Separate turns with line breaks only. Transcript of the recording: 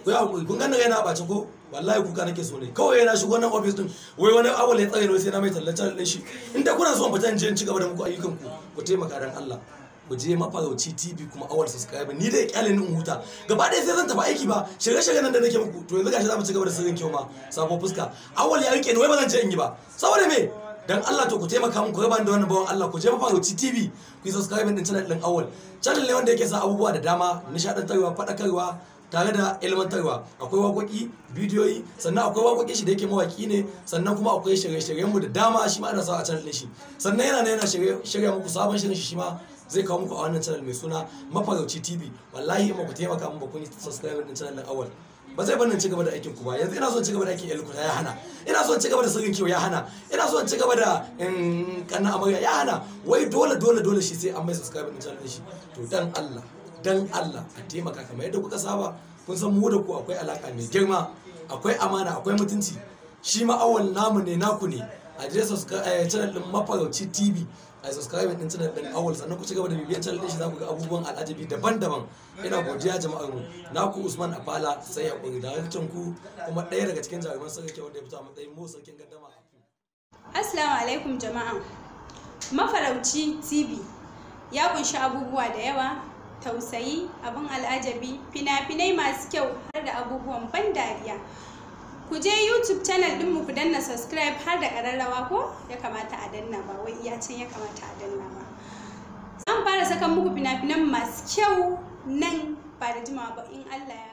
ku ya hakuri kun ganna yana bace ko wallahi kuka nake so ne kawai yana shigo nan office din wai wani awal ya tsare ne sai na mai tallace din shi inda kuna so fita in je in ci gaba da muku ayyukan ku taimaka dan Allah ku je Mafarauci TV kuma awal subscribe ni da kyale ni in huta gaba ɗaya sai zan tafi aiki ba shirye-shirye nan da nake muku to yanzu gashi za mu ci gaba da sirrin kyau ma sabo fuska awal ya rike ni wai ba zan je in yi ba saboda me dan Allah to ku taimaka mun ku raba da wannan bawan Allah ku je Mafarauci TV ku subscribe din channel din awal channel ne wanda yake sa abubuwa da dama nishadantarwa fadakarwa tare da ilmantarwa akwai waƙoƙi bidiyoyi sannan akwai waƙoƙi shi da yake mawaki ne sannan kuma akwai shirye-shiryen mu da dama shi ma ana sa a channel din shi sannan yana shirya muku sabon shirin shi ma zai kawo muku a wannan channel mai suna Mafarauci TV wallahi in ba ku taimaka mun ba kun yi subscribe din channel din awal ba zai bar ni ci gaba da aikin ku ba yanzu ina so ci gaba da aikin Elkuta ya hana ina so ci gaba da sirrin kiwo ya hana ina so ci gaba da kanna amarya ya hana wai dole shi sai an mai subscribe din channel din shi to dan Allah a taimaka kamar yadda kuka saba kun san mu da ku akwai alaka mai girma akwai amana akwai mutunci shi ma awal namu ne naku ne a je channel din Mafarauci TV a subscribe din channel din awal sannan ku ci gaba da bibiyan channel din shi za ku ga abubuwan al'ajabi daban-daban ina godiya jama'ar mu naku Usman Afala sai hakuri da harcin ku kuma ɗaya daga cikin jaruman sarki wanda ya fito a matsayin mu sarkin gaddama.
Assalamu alaikum jama'a. Mafarauci TV ya kunshi abubuwa da yawa, tausayi, abin al'ajabi, fina-finai masu kyau har da abubuwan ban dariya. Ku je YouTube channel ɗinmu ku danna subscribe har da ƙararrawa ko ya kamata a danna ba wai iya can ya kamata a danna ba. Zan fara saka muku fina-finan masu kyau nan ba da jimawa ba in Allah ya